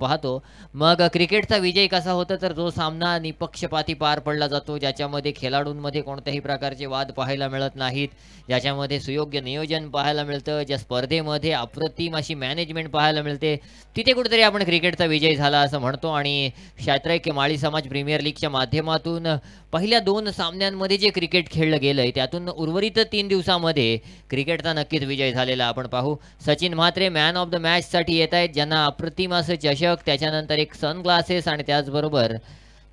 पाहतो. मग क्रिकेटचा विजय कसा होता तर जो सामना निपक्षपाती पार पडला जातो, ज्याच्यामध्ये खेळाडूंमध्ये कोणत्याही प्रकारचे वाद पाहायला मिळत नाहीत, ज्याच्यामध्ये सुयोग्य नियोजन पाहायला मिळतं, ज्या स्पर्धेमध्ये अप्रतिम अशी मॅनेजमेंट पाहायला मिळते, तिथे कुठेतरी आपण क्रिकेटचा विजय झाला असं म्हणतो. आणि क्षात्रैक्य माळी समाज प्रीमियर लीगच्या माध्यमातून पहिल्या 2 सामन्यांमध्ये जे क्रिकेट खेळलं गेलंय, त्यातून उर्वरित 3 दिवसामध्ये क्रिकेटचा नक्कीच विजय झालेला आपण पाहू. Sachin Mhatre man of the मॅचसाठी येत आहेत, ज्यांना अप्रतिम असं चषक, त्याच्यानंतर एक सनग्लासेस आणि त्याचबरोबर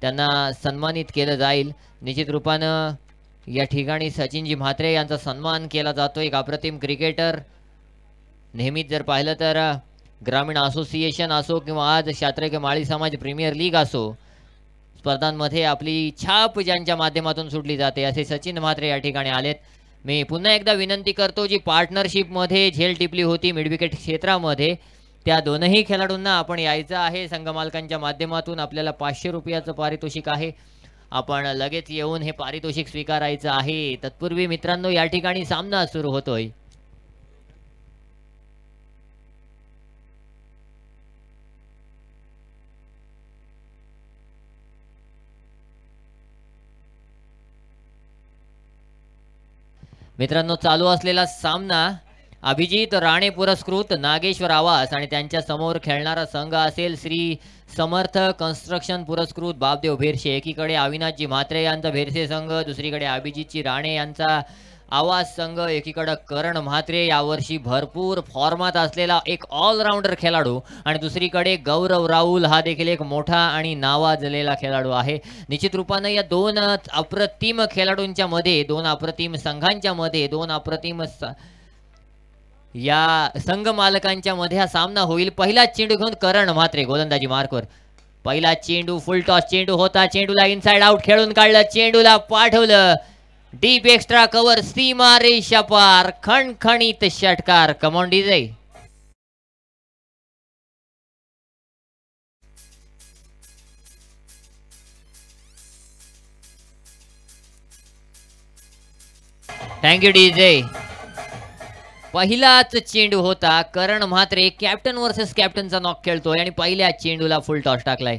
त्यांना सन्मानित केलं जाईल. निश्चित रूपानं या ठिकाणी सचिनजी म्हात्रे यांचा सन्मान केला जातो. एक अप्रतिम क्रिकेटर. नेहमीच जर पाहिलं तर ग्रामीण असोसिएशन असो किंवा आज क्षात्रैक्य माळी समाज प्रीमियर लीग असो, स्पर्धांमध्ये आपली छाप ज्यांच्या माध्यमातून सुटली जाते, असे सचिन म्हात्रे या ठिकाणी आलेत. मी पुन्हा एकदा विनंती करतो, जी पार्टनरशिपमध्ये झेल टिपली होती मिडविकेट क्षेत्रामध्ये, त्या दोनही खेळाडूंना आपण यायचं आहे. संघमालकांच्या माध्यमातून आपल्याला 500 रुपयाचं पारितोषिक आहे. आपण लगेच येऊन हे पारितोषिक स्वीकारायचं आहे. तत्पूर्वी मित्रांनो, या ठिकाणी सामना सुरू होतोय. मित्रांनो, चालू असलेला सामना अभिजित राणे पुरस्कृत नागेश्वर आवास आणि त्यांच्या समोर खेळणारा संघ असेल श्री समर्थ कन्स्ट्रक्शन पुरस्कृत बापदेव भेरसे. एकीकडे अविनाशजी म्हात्रे यांचा भेरसे संघ, दुसरीकडे अभिजितजी राणे यांचा आवाज संघ, एकीकडे करण म्हात्रे यावर्षी भरपूर फॉर्मात असलेला एक ऑलराऊंडर खेळाडू, आणि दुसरीकडे गौरव राहुल हा देखील एक मोठा आणि नावाजलेला खेळाडू आहे. निश्चित रूपानं या 2 अप्रतिम खेळाडूंच्या मध्ये, 2 अप्रतिम संघांच्या मध्ये, 2 अप्रतिम या संघ मालकांच्या मध्ये हा सामना होईल. पहिला चेंडू घेऊन करण म्हात्रे गोलंदाजी मार्कवर. पहिला चेंडू फुल टॉस चेंडू होता. चेंडूला इनसाइड आउट खेळून काढलं, चेंडूला पाठवलं डीप एक्स्ट्रा कव्हर, सीमा रेषा पार, खणखणीत षटकार. Come on DJ. Thank you DJ. पहिलाच चेंडू होता. करण म्हात्रे कॅप्टन वर्सेस कॅप्टनचा नॉक खेळतोय आणि पहिल्या चेंडूला फुल टॉस टाकलाय.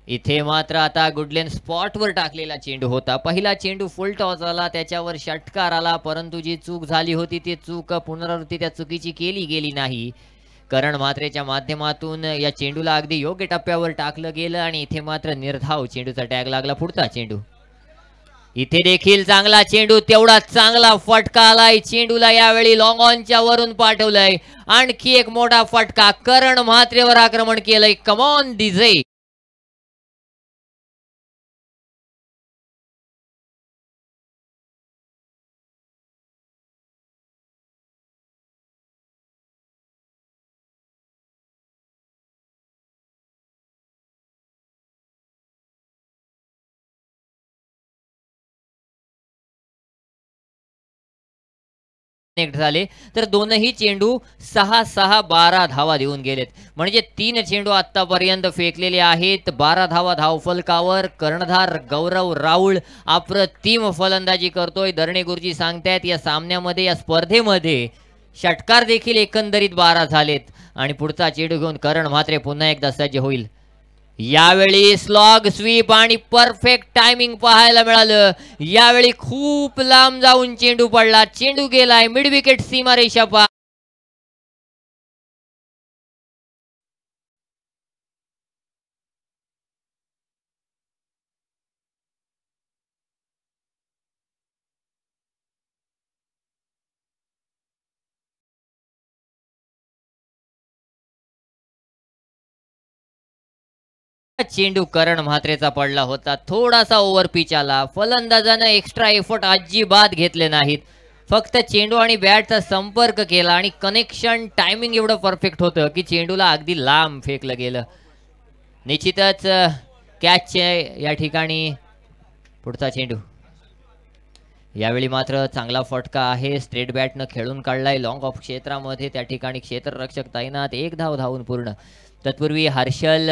इथे मात्र आता गुडलेन स्पॉटवर टाकलेला चेंडू होता. पहिला चेंडू फुल टॉस आला, त्याच्यावर षटकार आला, परंतु जी चूक झाली होती ती चूक पुनरावृत्ती त्या चुकीची केली गेली नाही. करण म्हात्रेच्या माध्यमातून या चेंडूला अगदी योग्य टप्प्यावर टाकलं गेलं आणि इथे मात्र निर्धाव चेंडूचा टॅग लागला. पुढचा चेंडू. इथे देखील चांगला चेंडू, तेवढा चांगला फटका आलाय. चेंडूला यावेळी लॉंग ऑनच्या वरून पाठवलंय. आणखी एक मोठा फटका. करण म्हात्रेवर आक्रमण केलंय. Come on DJ. कनेक्ट झाले तर दोनही चेंडू 6-6-12 धावा देऊन गेलेत. म्हणजे 3 चेंडू आतापर्यंत फेकलेले आहेत. 12 धावा धावफलकावर. कर्णधार गौरव राहुल अप्रतिम फलंदाजी करतोय. दरणे गुरुजी सांगतायत या सामन्यामध्ये, या स्पर्धेमध्ये षटकार देखील एकंदरीत 12 झालेत. आणि पुढचा चेंडू घेऊन करण म्हात्रे पुन्हा एकदा सज्ज होईल. यावेळी स्लॉग स्वीप आणि परफेक्ट टायमिंग पाहायला मिळालं. यावेळी खूप लांब जाऊन चेंडू पडला. चेंडू गेलाय मिड विकेट सीमारेषा पार. चेंडू करण म्हात्रेचा पडला होता. थोडासा ओव्हर पिच आला. फलंदाजानं एक्स्ट्रा एफर्ट अजिबात घेतले नाहीत. फक्त चेंडू आणि बॅटचा संपर्क केला आणि कनेक्शन टायमिंग एवढं परफेक्ट होतं की चेंडूला अगदी लांब फेकलं गेलं. निश्चितच कॅच या ठिकाणी. पुढचा चेंडू. यावेळी मात्र चांगला फटका आहे. स्ट्रेट बॅटनं खेळून काढलाय लॉंग ऑफ क्षेत्रामध्ये. त्या ठिकाणी क्षेत्ररक्षक तैनात. 1 धाव धावून पूर्ण. तत्पूर्वी हर्षल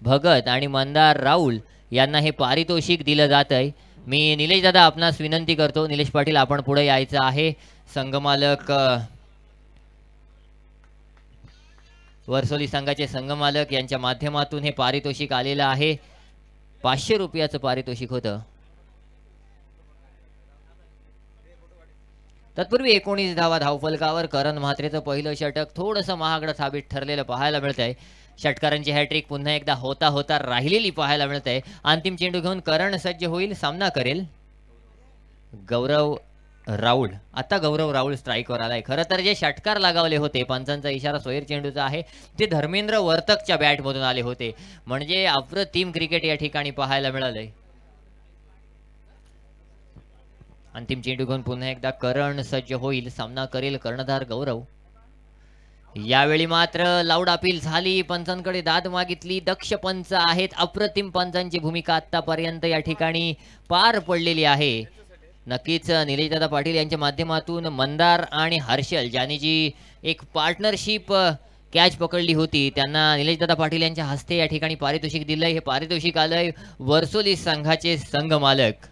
भगत आणि मंदार राहुल यांना हे पारितोषिक दिलं जात आहे. मी निलेश दादा आपणास विनंती करतो, निलेश पाटील आपण पुढे यायचं आहे. संघमालक वर्सोली संघाचे संघमालक यांच्या माध्यमातून हे पारितोषिक आलेलं आहे. 500 रुपयाचं पारितोषिक होतं. तत्पूर्वी 19 धावा धावफलकावर. करण म्हात्रेचं पहिलं षटक थोडंसं महागडं साबित ठरलेलं पाहायला मिळतंय. षटकारांची हॅट्रिक पुन्हा एकदा होता होता राहिलेली पाहायला मिळतंय. अंतिम चेंडू घेऊन करण सज्ज होईल, सामना करेल गौरव राऊळ. आता गौरव राऊळ स्ट्राईकवर आलाय. खरं तर जे षटकार लगावले होते, पंचांचा इशारा सोयर चेंडूचा आहे, ते धर्मेंद्र वर्तकच्या बॅटमधून आले होते. म्हणजे अप्रतिम क्रिकेट या ठिकाणी पाहायला मिळालंय. अंतिम चेंडू घेऊन पुन्हा एकदा करण सज्ज होईल, सामना करेल कर्णधार गौरव. यावेळी मात्र लाऊड अपील झाली, पंचांकडे दाद मागितली. दक्ष पंच आहेत. अप्रतिम पंचांची भूमिका आतापर्यंत या ठिकाणी पार पडलेली आहे. नक्कीच निलेशदादा पाटील यांच्या माध्यमातून मंदार आणि हर्षल ज्यांनी जी एक पार्टनरशिप कॅच पकडली होती, त्यांना निलेशदादा पाटील यांच्या हस्ते या ठिकाणी पारितोषिक दिलंय. हे पारितोषिक आलंय वर्सोली संघाचे संघ मालक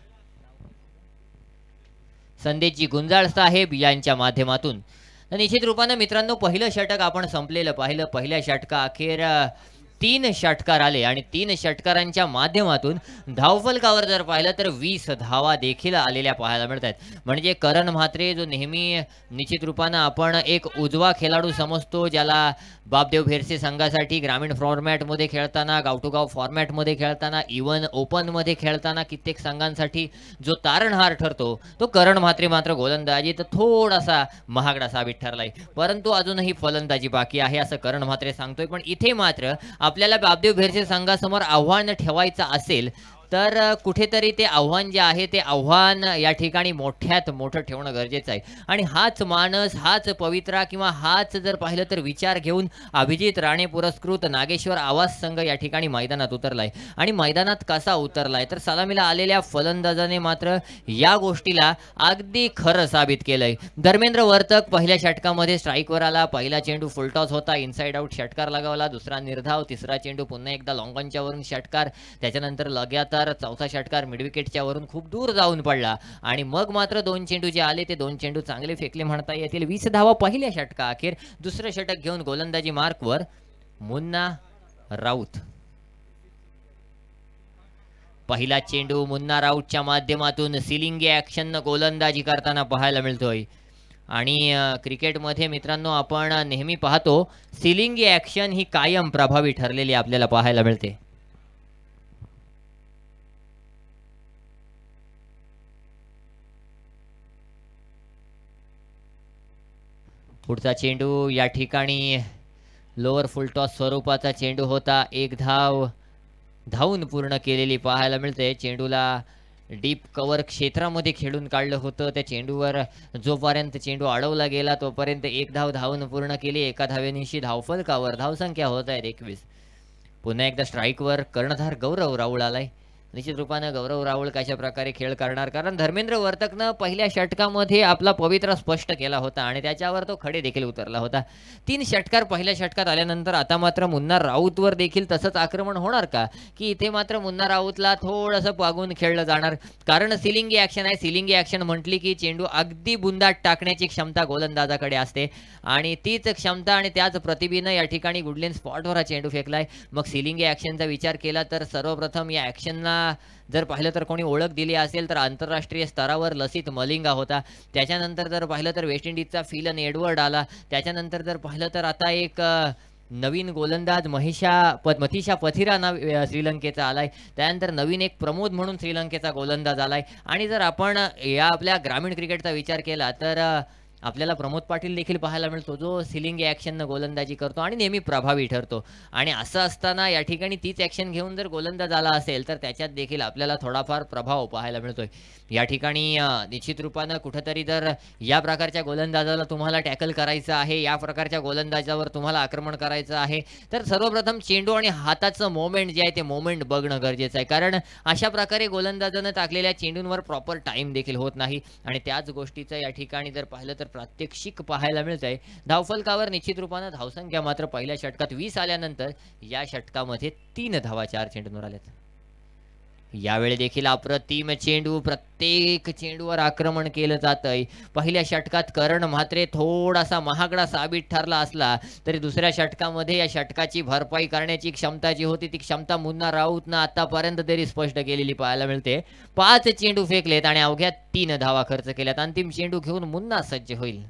संदेशजी गुंजाळ साहेब यांच्या माध्यमातून. निश्चित रूपानं मित्रांनो, पहिलं षटक आपण संपलेलं पाहिलं. पहिल्या षटका अखेर 3 षटकार आले आणि 3 षटकारांच्या माध्यमातून धावफलकावर जर पाहिलं तर 20 धावा देखील आलेल्या पाहायला मिळतात. म्हणजे करण म्हात्रे जो नेहमी निश्चित रूपानं आपण एक उजवा खेळाडू समजतो, ज्याला बापदेव भेरसे संघासाठी ग्रामीण फॉर्मॅटमध्ये खेळताना, गाव टू गाव फॉर्मॅटमध्ये खेळताना, इवन ओपनमध्ये खेळताना कित्येक संघांसाठी जो तारणहार ठरतो, तो करण म्हात्रे मात्र गोलंदाजी तर थोडासा महागडा साबित ठरलाय. परंतु अजूनही फलंदाजी बाकी आहे असं करण म्हात्रे सांगतोय. पण इथे मात्र आपल्याला बापदेव भेरसे संघासमोर आव्हान ठेवायचं असेल तर कुठेतरी ते आव्हान जे आहे ते आव्हान या ठिकाणी मोठ्यात मोठं ठेवणं गरजेचं आहे. आणि हाच मानस, हाच पवित्रा किंवा हाच जर पाहिलं तर विचार घेऊन अभिजित राणे पुरस्कृत नागेश्वर आवास संघ या ठिकाणी मैदानात उतरलाय. आणि मैदानात कसा उतरलाय तर सलामीला आलेल्या फलंदाजाने मात्र या गोष्टीला अगदी खरं साबित केलंय. धर्मेंद्र वर्तक पहिल्या षटकामध्ये स्ट्राईकवर आला. पहिला चेंडू फुलटॉस होता, इनसाइड आउट षटकार लगावला. दुसरा निर्धाव, तिसरा चेंडू पुन्हा एकदा लॉंगॉनच्या वरून षटकार. त्याच्यानंतर लगातार चौथा षटकार मिडविकेटच्या वरून खूप दूर जाऊन पडला. आणि मग मात्र 2 चेंडू जे आले ते 2 चेंडू चांगले फेकले म्हणता येतील. 20 धावा पहिल्या षटका अखेर. दुसरं षटक घेऊन गोलंदाजी मार्कवर मुन्ना राऊत. पहिला चेंडू मुन्ना राऊतच्या माध्यमातून सिलिंगी ऍक्शन गोलंदाजी करताना पाहायला मिळतोय. आणि क्रिकेटमध्ये मित्रांनो आपण नेहमी पाहतो सिलिंगी ऍक्शन ही कायम प्रभावी ठरलेली आपल्याला पाहायला मिळते. पुढचा चेंडू या ठिकाणी लोअर फुलटॉस स्वरूपाचा चेंडू होता. 1 धाव धावून पूर्ण केलेली पाहायला मिळते. चेंडूला डीप कव्हर क्षेत्रामध्ये खेळून काढलं होतं. त्या चेंडूवर जोपर्यंत चेंडू अडवला गेला तोपर्यंत 1 धाव धावून पूर्ण केली. एका धावेनिशी धावफलकावर धावसंख्या होत आहे 21. पुन्हा एकदा स्ट्राईकवर कर्णधार गौरव राऊळ आलाय. निश्चित रूपानं गौरव राऊळ कशा प्रकारे खेळ करणार, कारण धर्मेंद्र वर्तकनं पहिल्या षटकामध्ये आपला पवित्रा स्पष्ट केला होता आणि त्याच्यावर तो खडे देखील उतरला होता. 3 षटकार पहिल्या षटकात आल्यानंतर आता मात्र मुन्ना राऊतवर देखील तसंच आक्रमण होणार का, की इथे मात्र मुन्ना राऊतला थोडंसं पागून खेळलं जाणार. कारण सिलिंगी ॲक्शन आहे. सिलिंगी ॲक्शन म्हटली की चेंडू अगदी बुंदात टाकण्याची क्षमता गोलंदाजाकडे असते आणि तीच क्षमता आणि त्याच प्रतिभेनं या ठिकाणी गुडलेन स्पॉटवर हा चेंडू फेकलाय. मग सिलिंगी ॲक्शनचा विचार केला तर सर्वप्रथम या ॲक्शनला जर पाहिलं तर कोणी ओळख दिली असेल तर आंतरराष्ट्रीय स्तरावर लसित मलिंगा होता. त्याच्यानंतर जर पाहिलं तर वेस्ट इंडिजचा फिलन एडवर्ड आला. त्याच्यानंतर जर पाहिलं तर आता एक नवीन गोलंदाज मथीशा पथिरा नाव श्रीलंकेचा आलाय. त्यानंतर नवीन एक प्रमोद म्हणून श्रीलंकेचा गोलंदाज आलाय. आणि जर आपण या आपल्या ग्रामीण क्रिकेटचा विचार केला तर आपल्याला प्रमोद पाटील देखील पाहायला मिळतो, जो सिलिंगी ॲक्शननं गोलंदाजी करतो आणि नेहमी प्रभावी ठरतो. आणि असं असताना या ठिकाणी तीच ॲक्शन घेऊन जर गोलंदाज आला असेल तर त्याच्यात देखील आपल्याला थोडाफार प्रभाव पाहायला मिळतोय. या ठिकाणी निश्चित रूपानं कुठंतरी जर या प्रकारच्या गोलंदाजाला तुम्हाला टॅकल करायचं आहे, या प्रकारच्या गोलंदाजावर तुम्हाला आक्रमण करायचं आहे, तर सर्वप्रथम चेंडू आणि हाताचं मोमेंट जे आहे ते मोमेंट बघणं गरजेचं आहे. कारण अशा प्रकारे गोलंदाजानं टाकलेल्या चेंडूंवर प्रॉपर टाईम देखील होत नाही आणि त्याच गोष्टीचं या ठिकाणी जर पाहिलं तर प्रात्यक्षिक पाहायला मिळत आहे. धावफलकावर निश्चित रूपानं धावसंख्या मात्र पहिल्या षटकात 20 आल्यानंतर या षटकामध्ये 3 धावा 4 चेंडूंवर आल्यात. यावेळी देखील अप्रतिम चेंडू, प्रत्येक चेंडूवर आक्रमण केलं जातंय. पहिल्या षटकात करण म्हात्रे थोडासा महागडा साबित ठरला असला तरी दुसऱ्या षटकामध्ये या षटकाची भरपाई करण्याची क्षमता जी होती ती क्षमता मुन्ना राऊतनं आतापर्यंत तरी स्पष्ट केलेली पाहायला मिळते. 5 चेंडू फेकलेत आणि अवघ्या 3 धावा खर्च केल्यात. अंतिम चेंडू घेऊन मुन्ना सज्ज होईल.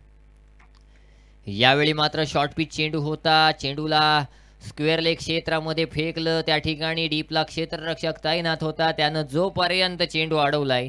यावेळी मात्र शॉर्ट पिच चेंडू होता. चेंडूला स्क्वेअर लेग क्षेत्रामध्ये फेकलं. त्या ठिकाणी डीपला क्षेत्ररक्षक तैनात होता. त्यानं जोपर्यंत चेंडू अडवलाय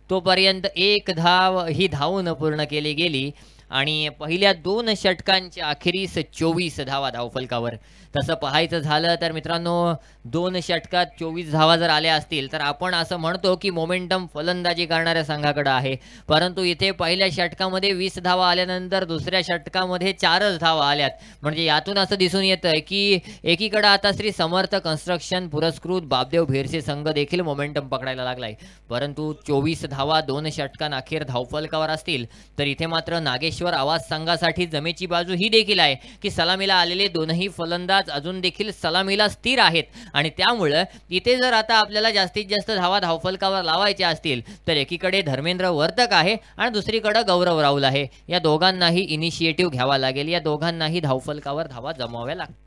तोपर्यंत 1 धाव ही धावून पूर्ण केली गेली आणि पहिल्या 2 षटकांच्या अखेरीस 24 धावा धावफलकावर. तसं पाहायचं झालं तर मित्रांनो 2 षटकात 24 धावा जर आल्या असतील तर आपण असं म्हणतो की मोमेंटम फलंदाजी करणाऱ्या संघाकडे आहे. परंतु इथे पहिल्या षटकामध्ये 20 धावा आल्यानंतर दुसऱ्या षटकामध्ये 4च धावा आल्यात. म्हणजे यातून असं दिसून येतं की एकीकडे आता श्री समर्थ कन्स्ट्रक्शन पुरस्कृत बापदेव भेरसे संघ देखील मोमेंटम पकडायला लागलाय. परंतु 24 धावा 2 षटकांअखेर धावफलकावर असतील तर इथे मात्र नागेश्वर आवाज संघासाठी जमेची बाजू ही देखील आहे की सलामीला आलेले दोनही फलंदाज अजून देखील सलामीला स्थिर आहेत आणि त्यामुळे इथे जर आता आपल्याला जास्तीत जास्त धावा धावफलकावर लावायच्या असतील तर एकीकडे धर्मेंद्र वर्तक आहे आणि दुसरीकडे गौरव राहुल आहे. या दोघांनाही इनिशिएटिव्ह घ्यावा लागेल. या दोघांनाही धावफलकावर धावा जमवाव्या लागतील.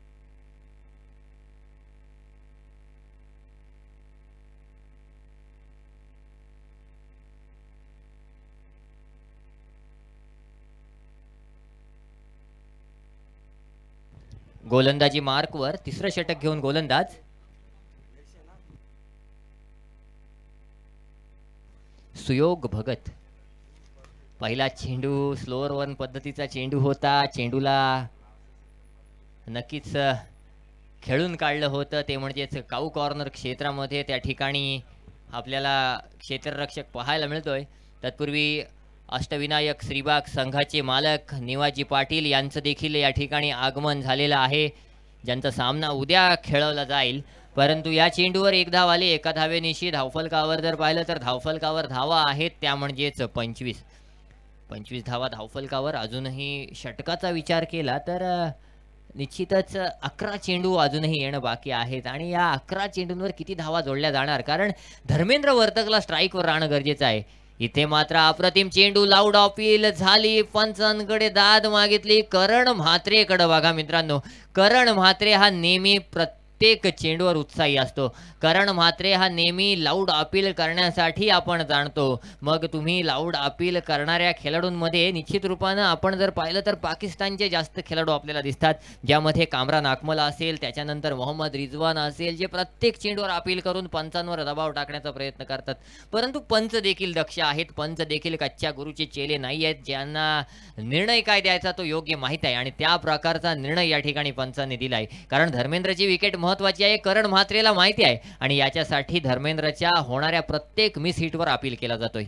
गोलंदाजी मार्कवर तिसरं षटक घेऊन गोलंदाज सुयोग भगत. पहिला चेंडू स्लोअर वन पद्धतीचा चेंडू होता. चेंडूला नक्कीच खेळून काढलं होतं ते म्हणजेच काऊ कॉर्नर क्षेत्रामध्ये. त्या ठिकाणी आपल्याला क्षेत्ररक्षक पाहायला मिळतोय. तत्पूर्वी अष्टविनायक श्रीबाग संघाचे मालक निवाजी पाटील यांचं देखील या ठिकाणी आगमन झालेलं आहे, ज्यांचा सामना उद्या खेळवला जाईल. परंतु या चेंडूवर 1 धाव आली. एका धावेनिशी धावफलकावर जर पाहिलं तर धावफलकावर धावा आहेत त्या म्हणजेच 25 धावा धावफलकावर. अजूनही षटकाचा विचार केला तर निश्चितच 11 चेंडू अजूनही येणं बाकी आहेत आणि या 11 चेंडूंवर किती धावा जोडल्या जाणार, कारण धर्मेंद्र वर्तकला स्ट्राईकवर राहणं गरजेचं आहे. इथे मात्र अप्रतिम चेंडू लाऊड अपील झाली. पंचांकडे दाद मागितली. करण म्हात्रेकडे बघा मित्रांनो. करण म्हात्रे हा नेहमी प्रत्येक चेंडूवर उत्साही असतो. करण म्हात्रे हा नेहमी लाऊड अपील करण्यासाठी आपण जाणतो. मग तुम्ही लाऊड अपील करणाऱ्या खेळाडूंमध्ये निश्चित रूपानं आपण जर पाहिलं तर पाकिस्तानचे जास्त खेळाडू आपल्याला दिसतात, ज्यामध्ये कामरान अकमल असेल, त्याच्यानंतर मोहम्मद रिजवान असेल, जे प्रत्येक चेंडूवर अपील करून पंचांवर दबाव टाकण्याचा प्रयत्न करतात. परंतु पंच देखील दक्ष आहेत. पंच देखील कच्च्या गुरुचे चेले नाही आहेत, ज्यांना निर्णय काय द्यायचा तो योग्य माहीत आहे आणि त्या प्रकारचा निर्णय या ठिकाणी पंचांनी दिलाय. कारण धर्मेंद्रची विकेट महत्त्वाची आहे, करण म्हात्रेला माहिती आहे आणि याच्यासाठी धर्मेंद्रच्या होणाऱ्या प्रत्येक मिस हिटवर अपील केला जातोय.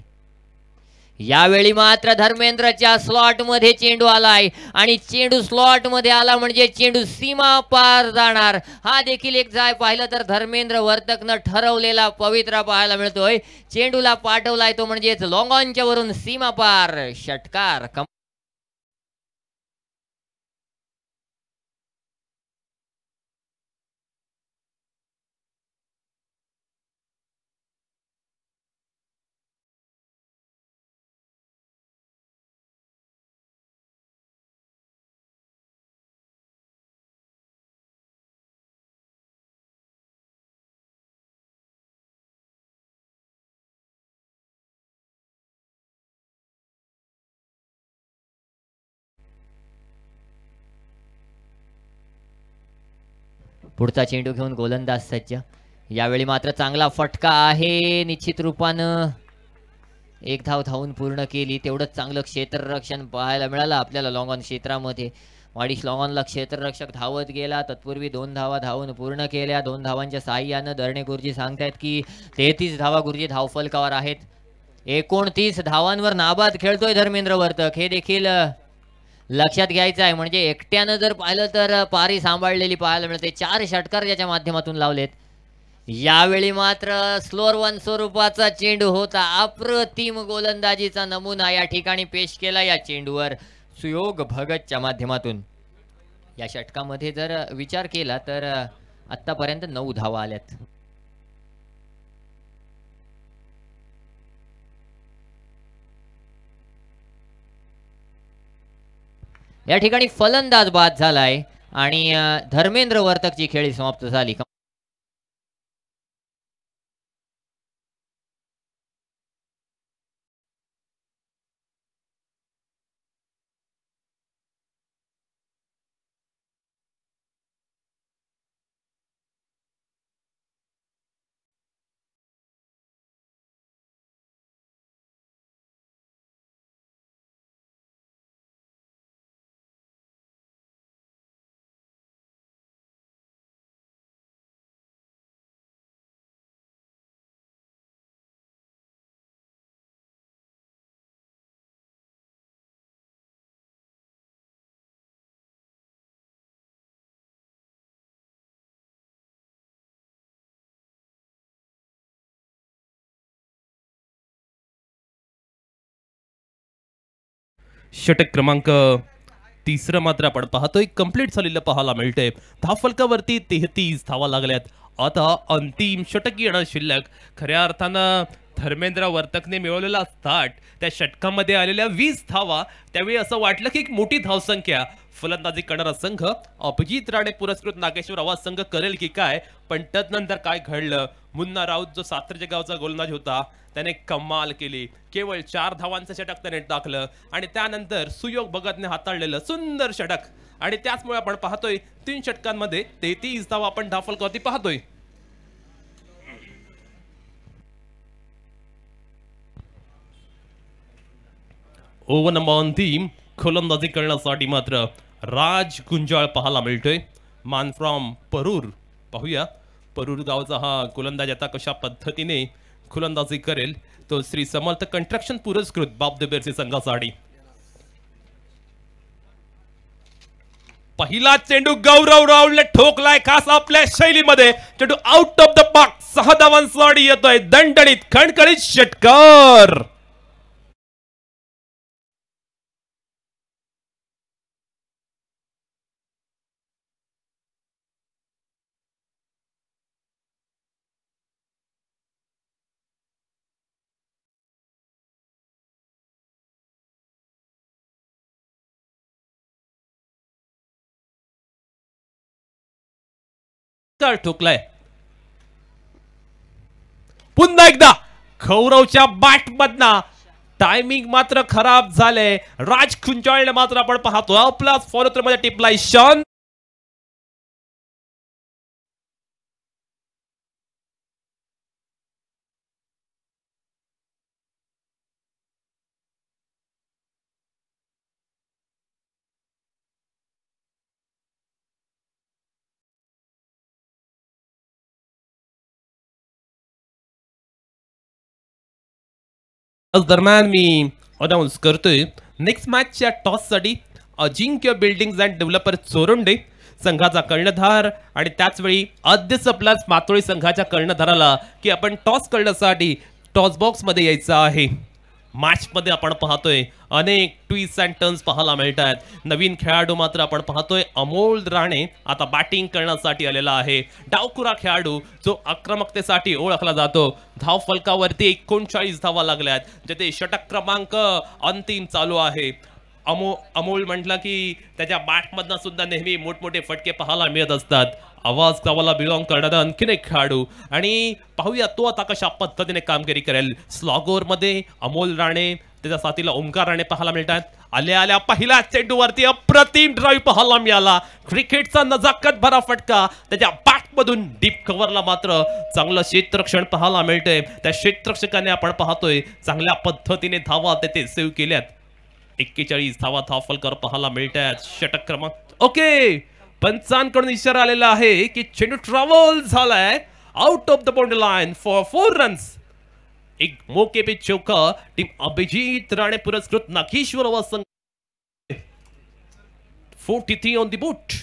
यावेळी मात्र धर्मेंद्रच्या स्लॉट मध्ये चेंडू आलाय आणि चेंडू स्लॉट मध्ये आला म्हणजे चेंडू सीमा पार जाणार. हा देखील एक जाय पाहिलं तर धर्मेंद्र वर्तकनं ठरवलेला पवित्रा पाहायला मिळतोय. चेंडूला पाठवलाय तो म्हणजेच लॉंग ऑनच्या वरून सीमा पार. षटकार. पुढचा चेंडू घेऊन गोलंदाज सज्ज. यावेळी मात्र चांगला फटका आहे. निश्चित रूपानं 1 धाव धावून पूर्ण केली. तेवढंच चांगलं क्षेत्ररक्षण पाहायला मिळालं आपल्याला लॉंग ऑन क्षेत्रामध्ये. वाडिश लॉंग ऑनला क्षेत्ररक्षक धावत गेला. तत्पूर्वी 2 धावा धावून पूर्ण केल्या. 2 धावांच्या साहाय्यानं दरणे गुरुजी सांगतायत की 33 धावा गुरुजी धावफलकावर आहेत. 29 धावांवर नाबाद खेळतोय धर्मेंद्र वर्तक, हे देखील लक्षात घ्यायचं आहे. म्हणजे एकट्यानं जर पाहिलं तर पारी सांभाळलेली पाहायला मिळते. 4 षटकार ज्याच्या माध्यमातून लावलेत. यावेळी मात्र स्लोअर वन स्वरूपाचा चेंडू होता. अप्रतिम गोलंदाजीचा नमुना या ठिकाणी पेश केला या चेंडूवर सुयोग भगतच्या माध्यमातून. या षटकामध्ये जर विचार केला तर आतापर्यंत 9 धावा आल्यात. या ठिकाणी फलंदाज बाद झालाय आणि धर्मेंद्र वर्तकची खेळी समाप्त झाली. षटक क्रमांक तिसरं मात्र आपण पाहतोय कंप्लीट झालेलं पाहायला मिळतंय. धावफलकावरती 33 धावा लागल्यात. आता अंतिम षटक येणं शिल्लक. खऱ्या अर्थानं धर्मेंद्र वर्तकने मिळवलेला 60, त्या षटकामध्ये आलेल्या 20 धावा, त्यावेळी असं वाटलं की एक मोठी धावसंख्या. फलंदाजी करणारा संघ अभिजित राणे पुरस्कृत नागेश्वर आवाज संघ करेल की काय, पण तदनंतर काय घडलं. मुन्ना राऊत जो सातारच्या गावचा गोलंदाज होता त्याने कमाल केली. केवळ 4 धावांचं षटक त्याने टाकलं आणि त्यानंतर सुयोग भगतने हाताळलेलं सुंदर षटक. आणि त्याचमुळे आपण पाहतोय 3 षटकांमध्ये 33 धावा आपण धावफलकावरती पाहतोय. ओव्हर नंबर अंतिम गोलंदाजी करण्यासाठी मात्र राज गुंजाळ पाहायला मिळतोय. मान फ्रॉम परूर. पाहूया परूर गावचा हा गोलंदाज आता कशा पद्धतीने गोलंदाजी करेल. तो श्री समर्थ कंस्ट्रक्शन पुरस्कृत बाप बेरसी संघासाठी. पहिला चेंडू गौरव राऊलने ठोकलाय खास आपल्या शैलीमध्ये. चेंडू आउट ऑफ द बॉक्स. 6 धावांसाठी येतोय दणदणीत खणखणीत षटकार. ठोकलाय पुन्हा एकदा गौरवच्या बॅट मधना. टायमिंग मात्र खराब झाले. राज गुंजाळने मात्र आपण पाहतो आपला फॉलोथ्रू मध्ये टिपलाय शान. दरम्यान मी अनाउन्स करतोय नेक्स्ट मॅचच्या टॉससाठी Ajinkya buildings and developer Chorande संघाचा कर्णधार आणि त्याचवेळी आद्य सप्लास मातोळी संघाच्या कर्णधाराला की आपण टॉस करण्यासाठी टॉस बॉक्स मध्ये यायचं आहे. मॅच मध्ये आपण पाहतोय अनेक ट्विस्ट अँड टर्न्स पाहायला मिळतात. नवीन खेळाडू मात्र आपण पाहतोय अमोल राणे आता बॅटिंग करण्यासाठी आलेला आहे. डावखुरा खेळाडू जो आक्रमकतेसाठी ओळखला जातो. धाव फलकावरती 39 धावा लागल्यात. जिथे षटक क्रमांक अंतिम चालू आहे. अमोल म्हटलं की त्याच्या बॅटमधनं सुद्धा नेहमी मोठमोठे फटके पाहायला मिळत असतात. आवाज गावाला बिलॉंग करणारा आणखीन एक खेळाडू आणि पाहूया तो आता कशा पद्धतीने कामगिरी करेल. स्लॉगोर मध्ये अमोल राणे त्याच्या साथीला ओमकार राणे पाहायला मिळतात. आल्या आल्या पहिल्या चेंडूवरती अप्रतिम ड्राईव्ह पाहायला मिळाला. क्रिकेटचा नजाकत भरा फटका. त्याच्या बॅटमधून डीप कव्हरला मात्र चांगलं क्षेत्ररक्षण पाहायला मिळतंय. त्या क्षेत्ररक्षकाने आपण पाहतोय चांगल्या पद्धतीने धावा तेथे सेव्ह केल्यात. 41 धावा धावफलकावर पाहायला मिळतात. षटक क्रमांक ओके. पंचांकडून इशारा आलेला आहे की चेंडू ट्रॅव्हल झालाय out of the boundary line for 4 runs. एक मोके पे चौका. टीम अभिजित राणे पुरस्कृत नागेश्वर आवाज संघ 43 ऑन द बूट.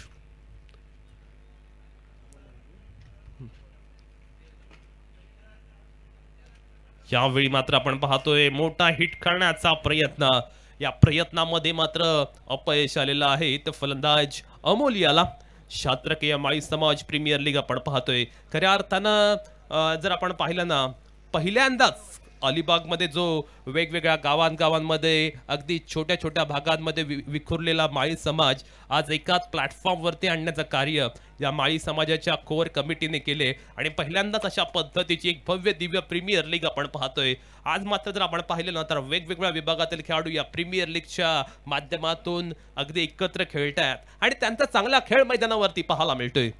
यावेळी मात्र आपण पाहतोय मोठा हिट करण्याचा प्रयत्न. या प्रयत्नामध्ये मात्र अपयश आलेलं आहे. तर फलंदाज अमोल याला शात्रकीय माळी समाज प्रीमियर लीग आपण पाहतोय. खऱ्या अर्थानं जर आपण पाहिलं ना पहिल्यांदाच अलिबागमध्ये जो वेगवेगळ्या गावांगावांमध्ये अगदी छोट्या छोट्या भागांमध्ये विखुरलेला माळी समाज आज एकाच प्लॅटफॉर्मवरती आणण्याचं कार्य या माळी समाजाच्या कोर कमिटीने केले आणि पहिल्यांदाच अशा पद्धतीची एक भव्य दिव्य प्रीमियर लीग आपण पाहतोय. आज मात्र जर आपण पाहिलं ना तर वेगवेगळ्या विभागातील खेळाडू या प्रीमियर लीगच्या माध्यमातून अगदी एकत्र खेळतात आणि त्यांचा चांगला खेळ मैदानावरती पाहायला मिळतोय.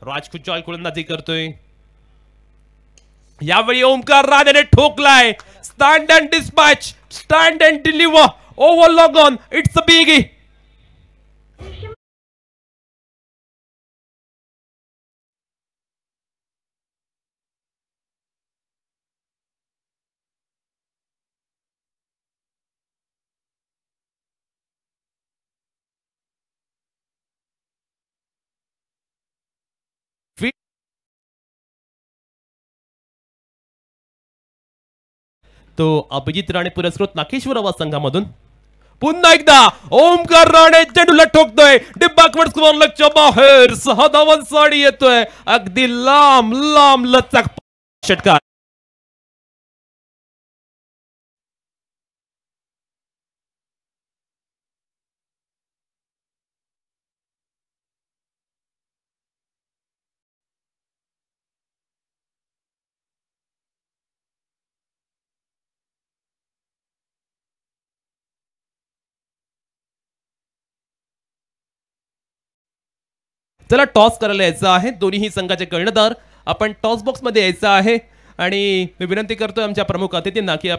राज खुच्चाल गोलंदाजी करतोय. यावेळी ओमकार राणेने ठोकलाय. Stand and dispatch, stand and deliver, over long on, it's a biggie. तो अभिजित राणे पुरस्कृत नाकेश्वरावा संघामधून पुन्हा एकदा ओमकार राणे चेंडूला ठोकतोय. डिब्बाकवर्ड स्क्वेअर लेगच्या बाहेर 6 धावांसाठी येतोय. अगदी लांब लांब लचक षटकार. चला टॉस करायला यायचं आहे. दोन्ही संघाचे कर्णधार आपण टॉस बॉक्स मध्ये यायचं आहे आणि मी विनंती करतोय आमच्या प्रमुख अतिथींना की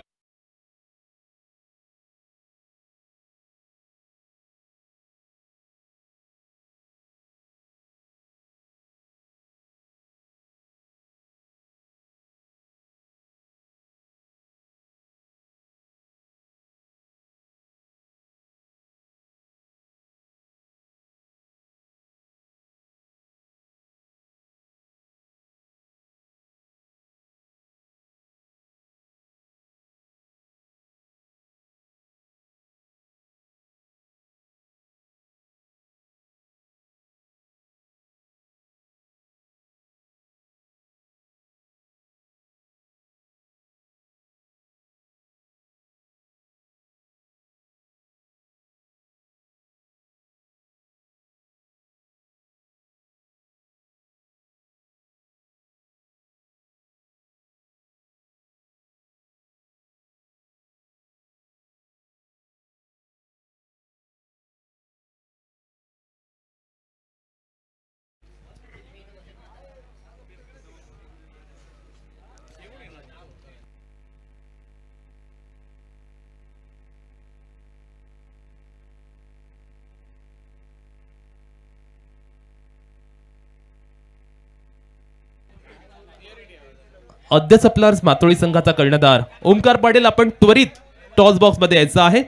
अद्याप आपला मातोळी संघाचा कर्णधार ओमकार पाटील आपण त्वरित टॉस बॉक्स मध्ये यायचं आहे.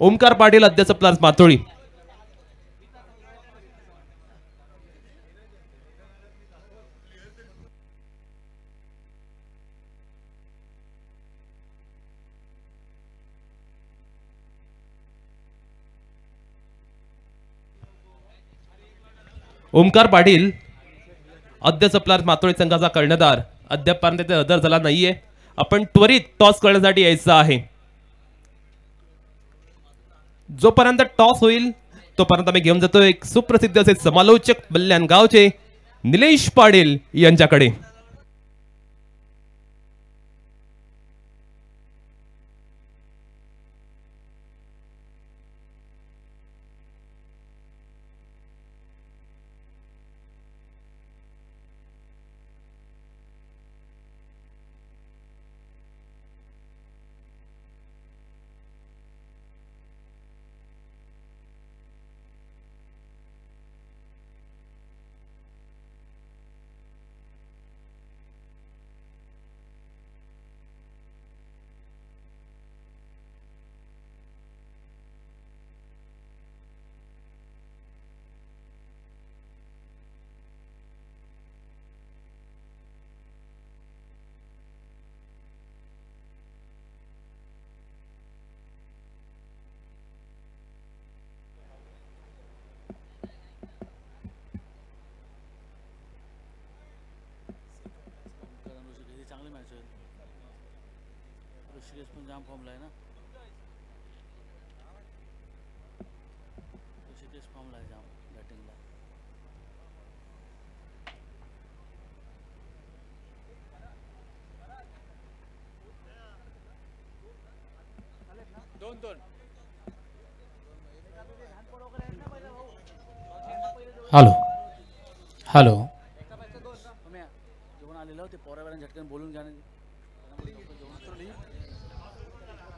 ओमकार पाटील अद्याप आपला मातोळी. ओमकार पाटील अद्याप आपला मातोळी संघाचा कर्णधार अद्यापपर्यंत हजर झाला नाहीये. आपण त्वरित टॉस करण्यासाठी यायचं आहे. जोपर्यंत टॉस होईल तोपर्यंत आम्ही घेऊन जातो एक सुप्रसिद्ध असे समालोचक बल्याण गावचे निलेश पाटील यांच्याकडे. ऋषिकेश पण जाम फॉर्मला आहे ना. ऋषिकेश फॉर्मला आहे जाम बॅटिंगला. हॅलो हॅलो जेवण आलेलं होते पोरावेळा झटकन बोलून घ्या.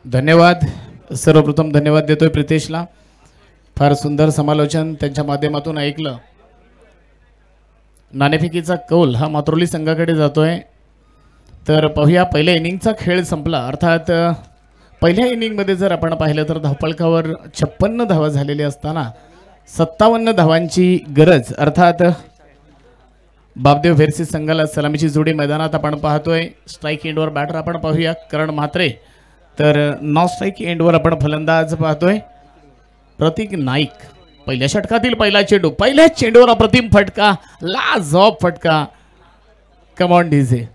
धन्यवाद. सर्वप्रथम धन्यवाद देतोय प्रितेशला. फार सुंदर समालोचन त्यांच्या माध्यमातून ऐकलं. नाणेफेकीचा कौल हा मातृली संघाकडे जातोय. तर पाहूया पहिल्या इनिंगचा खेळ संपला. अर्थात पहिल्या इनिंगमध्ये जर आपण पाहिलं तर धावफलकावर 56 धावा झालेल्या असताना 57 धावांची गरज. अर्थात बापदेव व्हेर्सेस संघाला सलामीची जोडी मैदानात आपण पाहतोय. स्ट्राईक एंडवर बॅटर आपण पाहूया करण म्हात्रे. तर नॉन स्ट्राईक एंडवर आपण फलंदाज पाहतोय प्रतीक नाईक. पहिल्या षटकातील पहिला चेंडू, पहिल्या चेंडूवर अप्रतिम फटका, लाजवाब फटका. Come on DJ.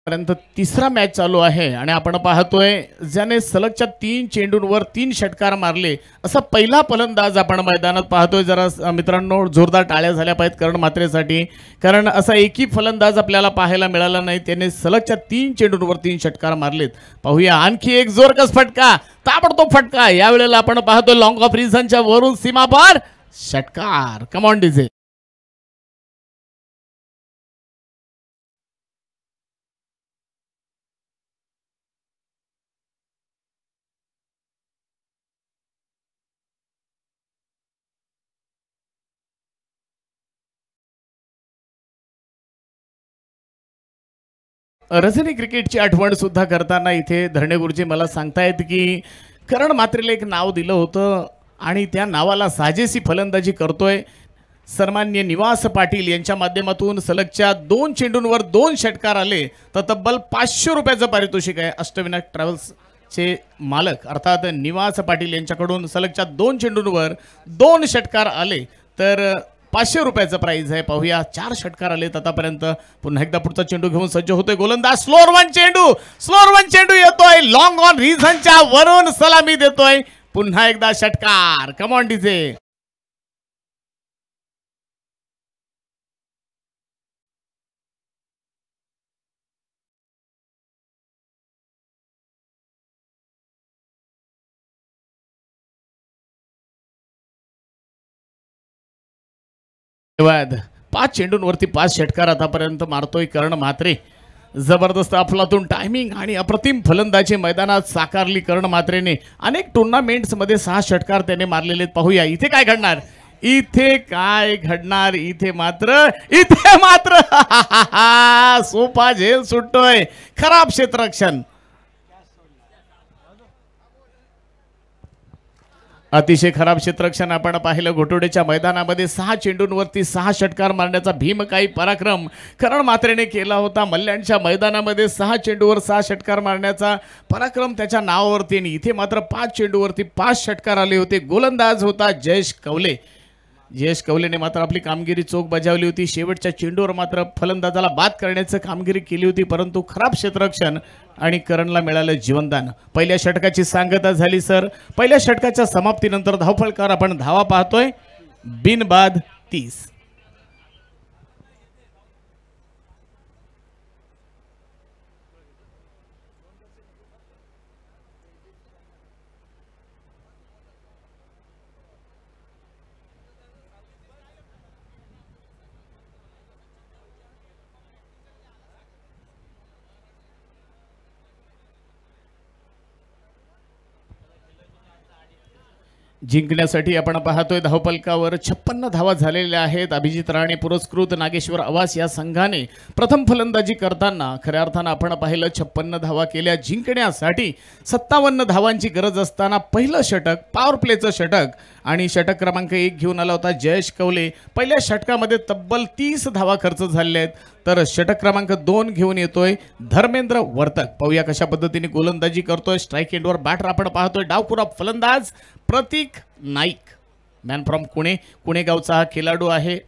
पर्यंत तिसरा मॅच चालू आहे आणि आपण पाहतोय ज्याने सलगच्या 3 चेंडूंवर 3 षटकार मारले असा पहिला फलंदाज आपण मैदानात पाहतोय. जरा मित्रांनो जोरदार टाळ्या झाल्या पाहिजेत करण म्हात्रेसाठी, कारण असा एकही फलंदाज आपल्याला पाहायला मिळाला नाही. त्याने सलगच्या 3 चेंडूंवर 3 षटकार मारलेत. पाहूया आणखी एक जोरकस फटका, ताबडतोब फटका. यावेळेला आपण पाहतोय लॉंग ऑफ रिझनच्या वरून सीमापार षटकार. Come on DJ. रजनी क्रिकेटची आठवण सुद्धा करताना इथे धरणे गुरुजी मला सांगतायत की करण म्हात्रेला एक नाव दिलं होतं आणि त्या नावाला साजेसी फलंदाजी करतोय. सन्माननीय निवास पाटील यांच्या माध्यमातून सलगच्या 2 चेंडूंवर 2 षटकार आले तर तब्बल 500 रुपयाचं पारितोषिक आहे. अष्टविनायक ट्रॅव्हल्सचे मालक अर्थात निवास पाटील यांच्याकडून सलगच्या 2 चेंडूंवर 2 षटकार आले तर 500 रुपयाचं प्राइज आहे. पाहूया 4 षटकार आलेत आतापर्यंत. पुन्हा एकदा पुढचा चेंडू घेऊन सज्ज होतोय गोलंदाज. स्लोअर वन चेंडू येतोय लॉंग ऑन रिझनच्या वरून सलामी देतोय. पुन्हा एकदा षटकार. Come on DJ. धन्यवाद. 5 चेंडूंवरती 5 षटकार आतापर्यंत मारतोय कर्ण म्हात्रे. जबरदस्त अफलातून टायमिंग आणि अप्रतिम फलंदाजी मैदानात साकारली कर्ण म्हात्रेने. अनेक टुर्नामेंट्स मध्ये 6 षटकार त्याने मारलेले. पाहूया इथे काय घडणार. इथे मात्र सोपा झेल सुटतोय. खराब क्षेत्ररक्षण. अतिशय खराब क्षेत्ररक्षण आपण पाहिलं. घोटोडेच्या मैदानामध्ये 6 चेंडूंवरती 6 षटकार मारण्याचा भीमकाई पराक्रम करण म्हात्रेने केला होता. मल्ल्यांच्या मैदानामध्ये 6 चेंडूवर 6 षटकार मारण्याचा पराक्रम त्याच्या नावावरती. आणि इथे मात्र 5 चेंडूवरती 5 षटकार आले होते. गोलंदाज होता जयेश कवले. जयेश कवलेने मात्र आपली कामगिरी चोख बजावली होती. शेवटच्या चेंडूवर मात्र फलंदाजाला बाद करण्याची कामगिरी केली होती, परंतु खराब क्षेत्ररक्षण आणि करणला मिळालं जीवनदान. पहिल्या षटकाची सांगता झाली सर. पहिल्या षटकाच्या समाप्तीनंतर धावफलकावर आपण धावा पाहतोय. बिनबाद 30. जिंकण्यासाठी आपण पाहतोय धावफलकावर 56 धावा झालेल्या आहेत. अभिजित राणे पुरस्कृत नागेश्वर आवास या संघाने प्रथम फलंदाजी करताना खऱ्या अर्थानं आपण पाहिलं 56 धावा केल्या. जिंकण्यासाठी 57 धावांची गरज असताना पहिलं षटक पॉवर प्लेचं षटक आणि षटक क्रमांक 1 घेऊन आला होता जयेश कवले. पहिल्या षटकामध्ये तब्बल 30 धावा खर्च झालेल्या आहेत. तर षटक क्रमांक 2 घेऊन येतोय धर्मेंद्र वर्तक. पाहूया कशा पद्धतीने गोलंदाजी करतोय. स्ट्राईक एंडवर बॅटर आपण पाहतोय. डावखुरा फलंदाज प्रतीक नाईक. मॅन फ्रॉम पुणे गावचा हा खेळाडू आहे.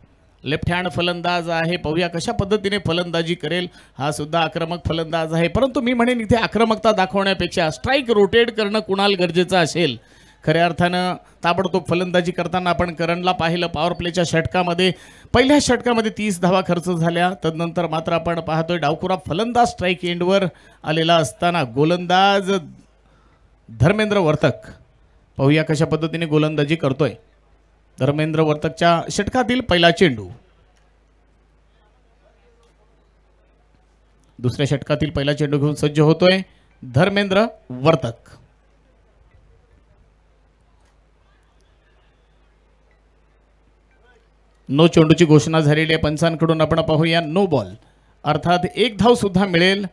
लेफ्ट हँड फलंदाज आहे. पाहूया कशा पद्धतीने फलंदाजी करेल. हा सुद्धा आक्रमक फलंदाज आहे, परंतु मी म्हणेन इथे आक्रमकता दाखवण्यापेक्षा स्ट्राईक रोटेट करणं कुणाल गरजेचं असेल. खऱ्या अर्थानं ताबडतोब फलंदाजी करताना आपण करणला पाहिलं. पॉवर प्लेच्या षटकामध्ये पहिल्या षटकामध्ये 30 धावा खर्च झाल्या. तदनंतर मात्र आपण पाहतोय डावखुरा फलंदाज स्ट्राईक एंडवर आलेला असताना गोलंदाज धर्मेंद्र वर्तक. पाहूया कशा पद्धतीने गोलंदाजी करतोय. धर्मेंद्र वर्तकच्या षटकातील पहिला चेंडू. दुसऱ्या षटकातील पहिला चेंडू घेऊन सज्ज होतोय धर्मेंद्र वर्तक. नो चेंडूची घोषणा झालेली आहे पंचांकडून. आपण पाहूया नो बॉल, अर्थात 1 धाव सुद्धा मिळेल.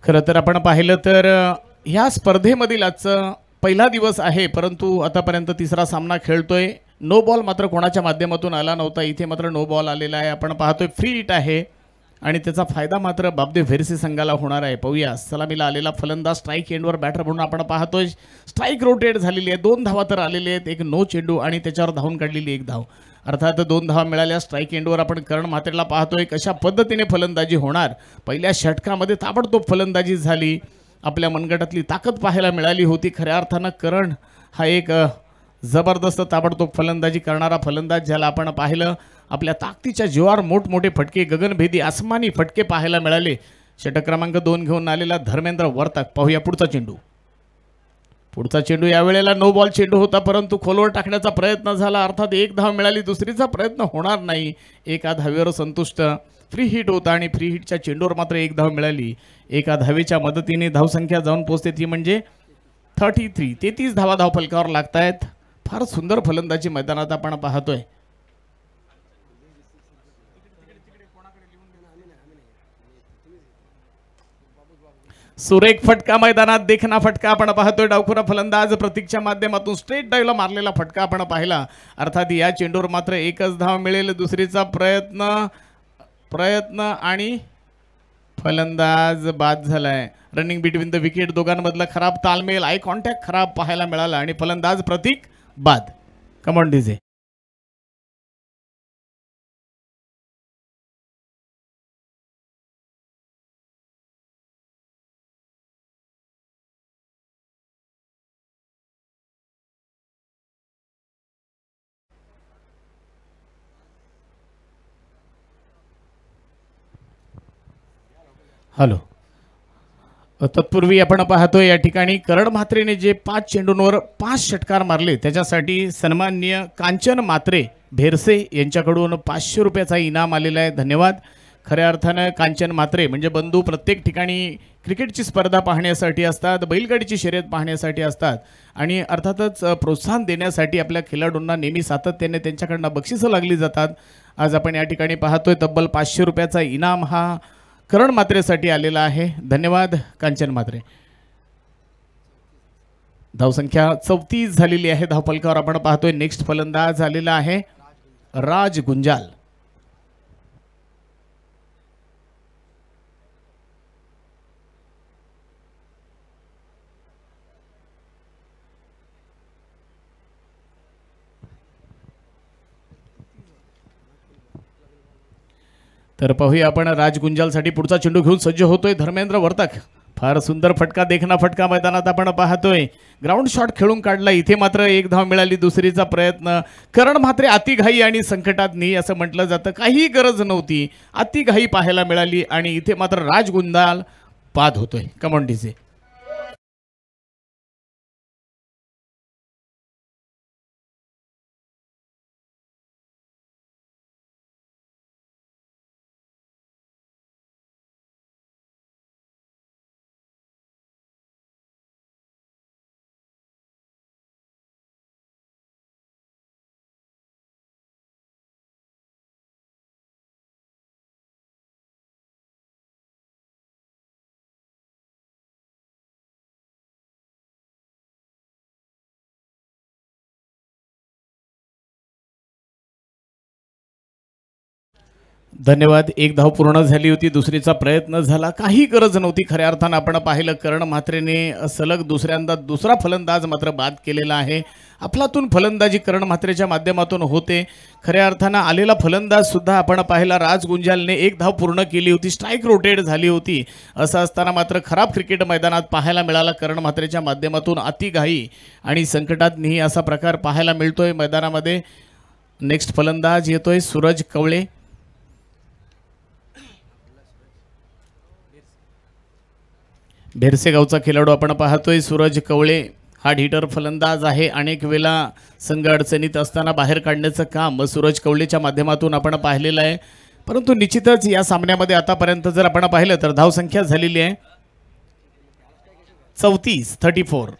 खरं तर आपण पाहिलं तर ह्या स्पर्धेमधील आजचा पहिला दिवस आहे, परंतु आतापर्यंत तिसरा सामना खेळतोय. नो बॉल मात्र कोणाच्या माध्यमातून आला नव्हता. इथे मात्र नो बॉल आलेला आहे. आपण पाहतोय फ्री हिट आहे आणि त्याचा फायदा मात्र बाबदेव व्हेरसी संघाला होणार आहे. पाहूया सलामीला आलेला फलंदाज स्ट्राईक एंडवर बॅटर म्हणून आपण पाहतोय. स्ट्राईक रोटेट झालेली आहे. 2 धावा तर आलेले आहेत. एक नो चेंडू आणि त्याच्यावर धावून काढलेली 1 धाव, अर्थात 2 धावा मिळाल्या. स्ट्राईक एंडवर आपण करण म्हात्रेला पाहतोय कशा पद्धतीने फलंदाजी होणार. पहिल्या षटकामध्ये ताबडतोब फलंदाजी झाली. आपल्या मनगटातली ताकद पाहायला मिळाली होती. खऱ्या अर्थानं करण हा एक जबरदस्त ताबडतोब फलंदाजी करणारा फलंदाज, ज्याला आपण पाहिलं आपल्या ताकदीच्या जीवावर मोठमोठे फटके, गगनभेदी आसमानी फटके पाहायला मिळाले. षटक क्रमांक 2 घेऊन आलेला धर्मेंद्र वर्तक. पाहूया पुढचा चेंडू. पुढचा चेंडू यावेळेला नो बॉल चेंडू होता, परंतु खोलवर टाकण्याचा प्रयत्न झाला. अर्थात 1 धाव मिळाली. दुसरीचा प्रयत्न होणार नाही. 1 धावेवर संतुष्ट. फ्री हिट होता आणि फ्री हिटच्या चेंडूवर मात्र 1 धाव मिळाली. 1 धावेच्या मदतीने धावसंख्या जाऊन पोहोचते ती म्हणजे 33. 33 धावा धावफलकावर लागत आहेत. फार सुंदर फलंदाजी मैदानात आपण पाहतोय. सुरेख फटका मैदानात देखना फटका आपण पाहतोय. डावखुरा फलंदाज प्रतीकच्या माध्यमातून स्ट्रेट डायला मारलेला फटका आपण पाहिला. अर्थात या चेंडूवर मात्र एकच धाव मिळेल. दुसरीचा प्रयत्न आणि फलंदाज बाद झालाय. रनिंग बिटवीन द विकेट, दोघांमधला खराब तालमेल, आय कॉन्टॅक्ट खराब पाहायला मिळाला आणि फलंदाज प्रतीक बाद. Come on DJ. हॅलो. तत्पूर्वी आपण पाहतोय या ठिकाणी करण म्हात्रेने जे 5 चेंडूंवर 5 षटकार मारले त्याच्यासाठी सन्माननीय कांचन म्हात्रे भेरसे यांच्याकडून 500 रुपयाचा इनाम आलेला आहे. धन्यवाद. खऱ्या अर्थानं कांचन म्हात्रे म्हणजे बंधू प्रत्येक ठिकाणी क्रिकेटची स्पर्धा पाहण्यासाठी असतात, बैलगाडीची शर्यत पाहण्यासाठी असतात आणि अर्थातच प्रोत्साहन देण्यासाठी आपल्या खेळाडूंना नेहमी सातत्याने त्यांच्याकडनं बक्षिसं लागली जातात. आज आपण या ठिकाणी पाहतोय तब्बल 500 रुपयाचा इनाम हा करण म्हात्रेसाठी आलेला आहे. धन्यवाद कांचन म्हात्रे. धावसंख्या 34 झालेली आहे. धावफलकावर आपण पाहतोय नेक्स्ट फलंदाज आलेला आहे राज गुंजाल. तर पाहूया आपण राज गुंजालसाठी पुढचा चेंडू घेऊन सज्ज होतोय धर्मेंद्र वर्तक. फार सुंदर फटका देखना फटका मैदानात आपण पाहतोय. ग्राउंड शॉट खेळून काढला. इथे मात्र एक धाव मिळाली. दुसरीचा प्रयत्न. करण म्हात्रे अतिघाई आणि संकटात नाही असं म्हटलं जातं. काही गरज नव्हती, अतिघाई पाहायला मिळाली आणि इथे मात्र राज गुंजाल बाद होतोय. Come on DJ. धन्यवाद. एक धाव पूर्ण झाली होती. दुसरीचा प्रयत्न झाला. काही गरज नव्हती. खऱ्या अर्थानं आपण पाहिलं करण म्हात्रेने सलग दुसऱ्यांदा दुसरा फलंदाज मात्र बाद केलेला आहे. अफलातून फलंदाजी करण म्हात्रेच्या माध्यमातून होते. खऱ्या अर्थानं आलेला फलंदाज सुद्धा आपण पाहिला राज गुंजालने एक धाव पूर्ण केली होती. स्ट्राईक रोटेट झाली होती. असं असताना मात्र खराब क्रिकेट मैदानात पाहायला मिळाला. करण म्हात्रेच्या माध्यमातून अतिघाई आणि संकटात नाही असा प्रकार पाहायला मिळतोय मैदानामध्ये. नेक्स्ट फलंदाज येतोय सूरज कवळे. भेरसे गावचा खेळाडू आपण पाहतोय सूरज कवळे. हार्ड हिटर फलंदाज आहे. अनेक वेळा संघ अडचणीत असताना बाहेर काढण्याचं काम सूरज कवळेच्या माध्यमातून आपण पाहिलेलं आहे. परंतु निश्चितच या सामन्यामध्ये आतापर्यंत जर आपण पाहिलं तर धावसंख्या झालेली आहे 34.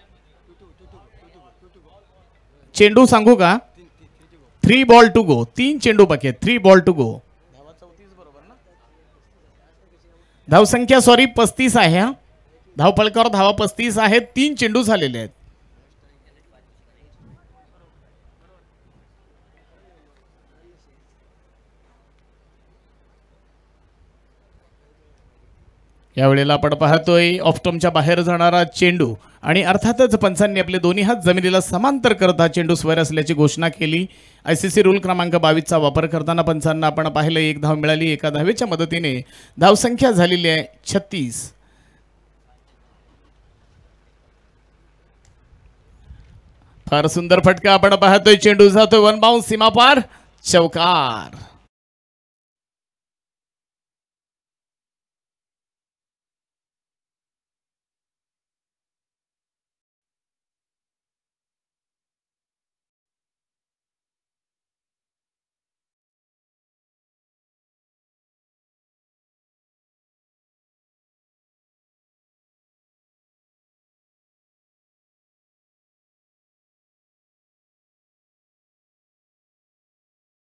चेंडू सांगू का? 3 बॉल टू गो. 3 चेंडू बाकी आहेत. 3 बॉल टू गो. धावसंख्या 35 आहे. हा धावफलकावर धावा 35 आहेत. 3 चेंडू झालेले आहेत. यावेळेला आपण पाहतोय ऑफस्टंपच्या बाहेर जाणारा चेंडू आणि अर्थातच पंचांनी आपले दोन्ही हात जमिनीला समांतर करत हा चेंडू स्वर असल्याची घोषणा केली. ICC रूल क्रमांक 22 चा वापर करताना पंचांना आपण पाहिलं एक धाव मिळाली. एका धावेच्या मदतीने धावसंख्या झालेली आहे 36. फार सुंदर फटका आपण पाहतोय. चेंडू जातोय वन बाउंस सीमा पार. चौकार.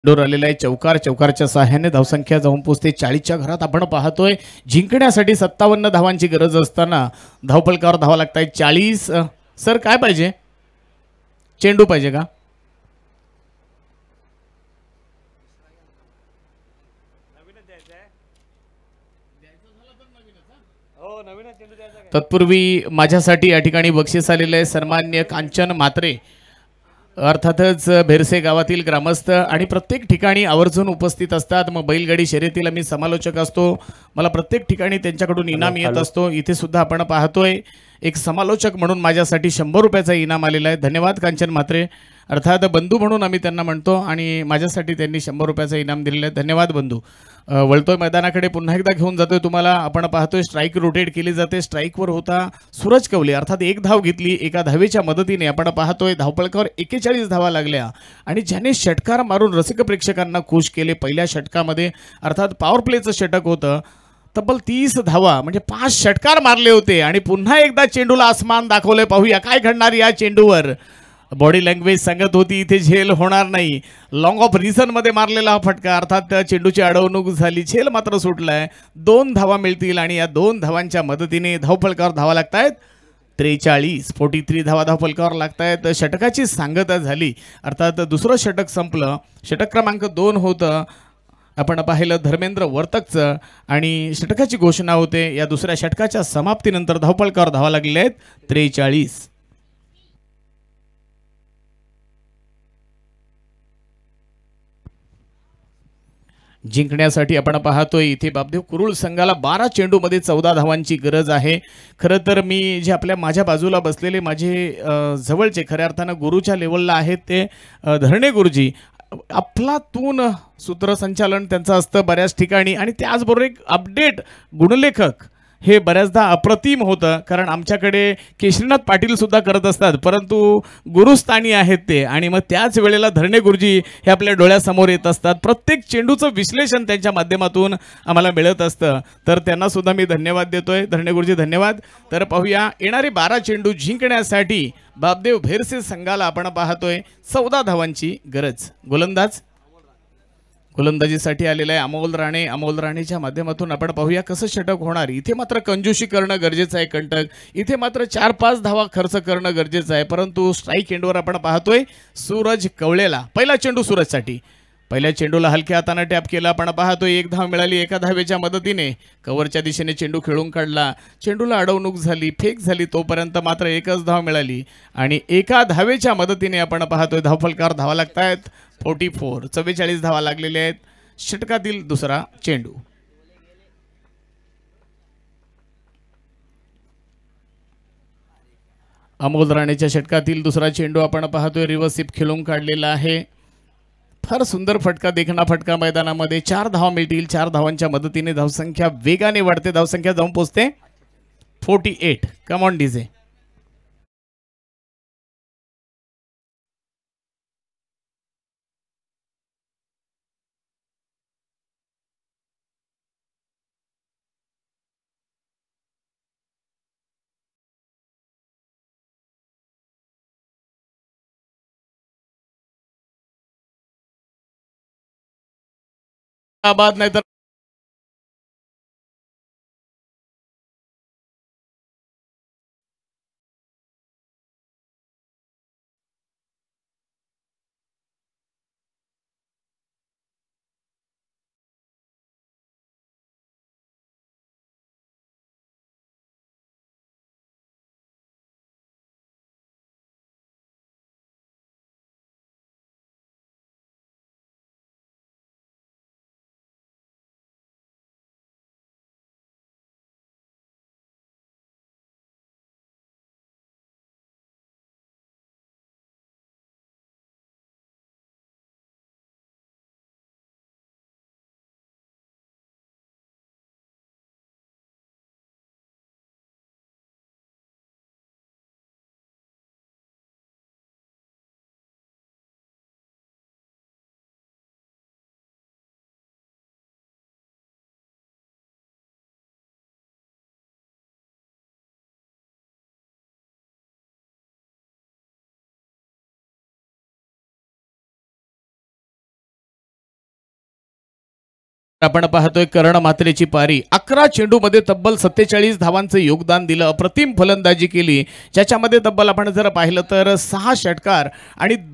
डोर आलेला आहे चौकार. चौकारच्या सहाय्याने धावसंख्या जाऊन पोहोचते 40च्या घरात. आपण पाहतोय जिंकण्यासाठी 57 धावांची गरज असताना धावफलकावर धावा लागतायत 40. सर काय पाहिजे? चेंडू पाहिजे का? तत्पूर्वी माझ्यासाठी या ठिकाणी बक्षीस आलेलं आहे. सन्मान्य कांचन म्हात्रे, अर्थातच भेरसे गावातील ग्रामस्थ आणि प्रत्येक ठिकाणी आवर्जून उपस्थित असतात. मग बैलगाडी शर्यतीला मी समालोचक असतो, मला प्रत्येक ठिकाणी त्यांच्याकडून इनाम येत असतो. इथे सुद्धा आपण पाहतोय एक समालोचक म्हणून माझ्यासाठी 100 रुपयाचा इनाम आलेला आहे. धन्यवाद कांचन म्हात्रे, अर्थात बंधू म्हणून आम्ही त्यांना म्हणतो आणि माझ्यासाठी त्यांनी 100 रुपयाचा इनाम दिलेलं आहे. धन्यवाद बंधू. वळतोय मैदानाकडे पुन्हा एकदा घेऊन जातोय तुम्हाला. आपण पाहतोय स्ट्राईक रोटेट केली जाते. स्ट्राईकवर होता सूरज कवले, अर्थात एक धाव घेतली एका धावेच्या मदतीने. आपण पाहतोय धावपळकावर 41 धावा लागल्या आणि ज्याने षटकार मारून रसिक प्रेक्षकांना खुश केले पहिल्या षटकामध्ये, अर्थात पॉवर प्लेचं षटक होतं. तब्बल 30 धावा म्हणजे 5 षटकार मारले होते आणि पुन्हा एकदा चेंडूला आसमान दाखवले. पाहूया काय घडणार या चेंडूवर. बॉडी लँग्वेज सांगत होती इथे झेल होणार नाही. लॉंग ऑफ रिझन मध्ये मारलेला हा फटका, अर्थात चेंडूची अडवणूक झाली, झेल मात्र सुटलाय. 2 धावा मिळतील आणि या 2 धावांच्या मदतीने धावफलकावर धावा लागतायत 43 धावा धावफलकावर लागतायत. षटकाची सांगता झाली, अर्थात दुसरं षटक संपलं. षटक क्रमांक 2 होतं, आपण पाहिलं धर्मेंद्र वर्तकचं आणि षटकाची घोषणा होते. या दुसऱ्या षटकाच्या समाप्तीनंतर धावफलकावर धावा लागलेल्या आहेत 43. जिंकण्यासाठी आपण पाहतोय इथे बापदेव कुरुळ संघाला 12 चेंडूमध्ये 14 धावांची गरज आहे. खरं तर मी जे माझ्या बाजूला बसलेले माझे जवळचे खऱ्या अर्थानं गुरुच्या लेवलला आहेत ते धरणे गुरुजी, अफलातून सूत्रसंचालन त्यांचं असतं बऱ्याच ठिकाणी आणि त्याचबरोबर एक अपडेट गुणलेखक हे बऱ्याचदा अप्रतिम होतं. कारण आमच्याकडे केशरीनाथ पाटील सुद्धा करत असतात, परंतु गुरुस्थानी आहेत ते आणि मग त्याच वेळेला धरणे गुरुजी हे आपल्या डोळ्यासमोर येत असतात. प्रत्येक चेंडूचं विश्लेषण त्यांच्या माध्यमातून आम्हाला मिळत असतं, तर त्यांना सुद्धा मी धन्यवाद देतोय. धरणे गुरुजी धन्यवाद. तर पाहूया येणारे 12 चेंडू जिंकण्यासाठी बापदेव भेरसे संघाला आपण पाहतोय 14 धावांची गरज. गोलंदाजीसाठी आलेला आहे अमोल राणे. अमोल राणेच्या माध्यमातून आपण पाहूया कसं षटक होणार. इथे मात्र कंजूशी करणं गरजेचं आहे कंटक, इथे मात्र 4-5 धावा खर्च करणं गरजेचं आहे. परंतु स्ट्राईक एंडवर आपण पाहतोय सूरज कवळेला. पहिला चेंडू सूरजसाठी. पहिल्या चेंडूला हलक्या हाताने टॅप केला. आपण पाहतोय 1 धाव मिळाली एका धावेच्या मदतीने. कव्हरच्या दिशेने चेंडू खेळून काढला, चेंडूला अडवणूक झाली, फेक झाली, तोपर्यंत मात्र 1च धाव मिळाली आणि एका धावेच्या मदतीने आपण पाहतोय धावफलकावर धावा लागतायत 44 धावा लागलेल्या आहेत. षटकातील दुसरा चेंडू. अमोल राणेच्या षटकातील दुसरा चेंडू आपण पाहतोय रिव्हर्स स्वीप खेळून काढलेला आहे. फार सुंदर फटका, देखणा फटका मैदानामध्ये. 4 धावा मिळतील. 4 धावांच्या मदतीने धावसंख्या वेगाने वाढते. धावसंख्या जाऊन पोहोचते 48. Come on DJ. बाद नाही तर आपण पाहतोय कर्ण मात्रेची पारी 11 चेंडूमध्ये तब्बल 47 धावांचं योगदान दिलं. अप्रतिम फलंदाजी केली, ज्याच्यामध्ये तब्बल आपण जर पाहिलं तर 6 षटकार आणि